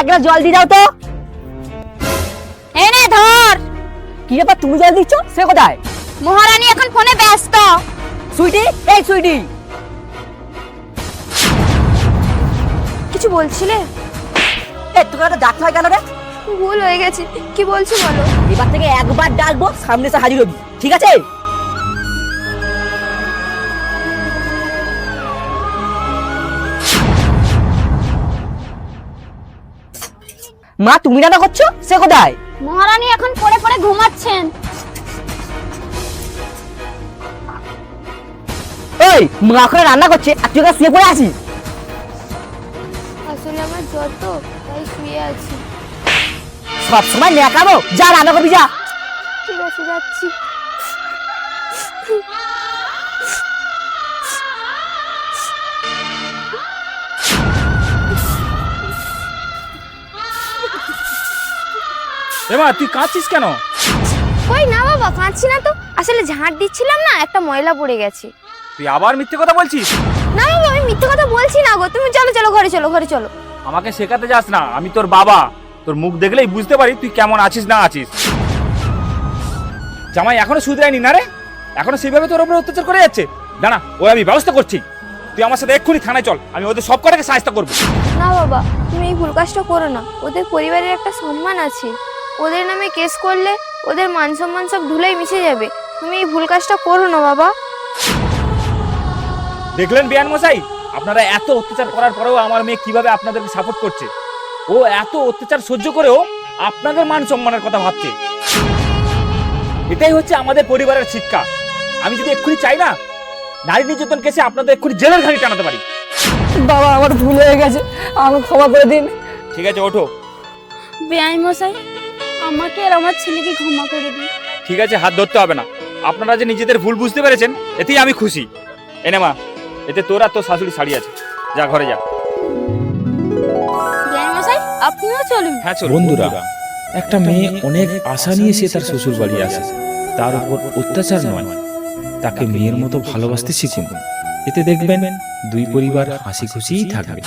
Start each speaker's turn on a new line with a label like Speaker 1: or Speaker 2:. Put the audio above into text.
Speaker 1: এক গ্লাস জল দিয়ে দাও তো।
Speaker 2: এনে ধর।
Speaker 1: কি ব্যাপার, তুমি জল দিচ্ছ? সে কোথায়?
Speaker 2: মহারানী এখন ফোনে ব্যস্ত।
Speaker 1: সুইটি, এই সুইটি।
Speaker 2: কিছু বলছিলে?
Speaker 1: এ তোকে তো ডাকতে হয় কেন রে?
Speaker 2: ভুল হয়ে গেছে, কি বলছো বলো।
Speaker 1: এবার থেকে একবার ডাকবো, সামনে এসে হাজির হবি, ঠিক আছে? মা তুমি রান্না করছো? সে কোথায়?
Speaker 2: মহারানী এখন পড়ে পড়ে ঘুমাচ্ছেন।
Speaker 1: ওই মা ওখানে রান্না করছে আর তুই এখানে শুয়ে পড়ে আছিস।
Speaker 2: আসলে আমার জ্বর তো, তাই শুয়ে আছি।
Speaker 1: সব সময় ন্যাকামো, যা রান্না করবি যা।
Speaker 2: ঠিক আছে, যাচ্ছি।
Speaker 3: এমা তুই কাঁদছিস কেন?
Speaker 2: কই না বাবা, কাঁদছি না তো। আসলে ঝাঁট দিচ্ছিলাম না, একটা ময়লা পড়ে গেছে।
Speaker 3: তুই আবার মিথ্যে কথা বলছিস?
Speaker 2: না বাবা, আমি মিথ্যে কথা বলছি না গো। তুমি চলো চলো, ঘরে চলো, ঘরে চলো।
Speaker 3: আমাকে শেখাতে যাস না, আমি তোর বাবা। তোর মুখ দেখলেই বুঝতে পারি তুই কেমন আছিস না আছিস। জামাই এখনো শুধরায়নি না রে? এখনো সেইভাবে তোর উপরে অত্যাচার করে যাচ্ছে। দাঁড়া, ওই আমি ব্যবস্থা করছি। তুই আমার সাথে এক্ষুনি থানায় চল, আমি ওদের সব কটাকে সাহায্য করবো।
Speaker 2: না বাবা, তুমি এই ভুল কাজটা করো না। ওদের পরিবারের একটা সম্মান আছে। ওদের নামে কেস করলে ওদের মান সম্মান সব ধুলোয় মিশে যাবে। তুমি এই ভুল কাজটা করো না বাবা।
Speaker 3: দেখলেন বিয়ান মশাই, আপনারা এত অত্যাচার করার পরেও আমার মেয়ে কিভাবে আপনাদেরকে সাপোর্ট করছে। ও এত অত্যাচার সহ্য করেও আপনাদের মান সম্মানের কথা ভাবছে। এটাই হচ্ছে আমাদের পরিবারের শিক্ষা। আমি যদি এক্ষুনি চাই না, নারী নির্যাতন কেসে আপনাদের এক্ষুনি জেলের ঘানি টানাতে পারি।
Speaker 1: বাবা আমার ভুল হয়ে গেছে, আমাকে ক্ষমা করে দিন।
Speaker 3: ঠিক আছে, ওঠো।
Speaker 2: বেআই মশাই, আমাকে আর আমার ছেলেকে ক্ষমা করে দিন।
Speaker 3: ঠিক আছে, হাত ধরতে হবে না। আপনারা যে নিজেদের ভুল বুঝতে পেরেছেন, এতেই আমি খুশি। এনে মা, এতে তোর আর তোর শাশুড়ি শাড়ি আছে, যা ঘরে যা।
Speaker 2: বেআই মশাই, আপনিও চলুন।
Speaker 3: হ্যাঁ চল।
Speaker 4: বন্ধুরা, একটা মেয়ে অনেক আশা নিয়ে সে তার শ্বশুর বাড়ি আসে, তার উপর অত্যাচার নয়, তাকে মেয়ের মতো ভালোবাসতে শিখুন। এতে দেখবেন দুই পরিবার হাসি খুশিই থাকবে।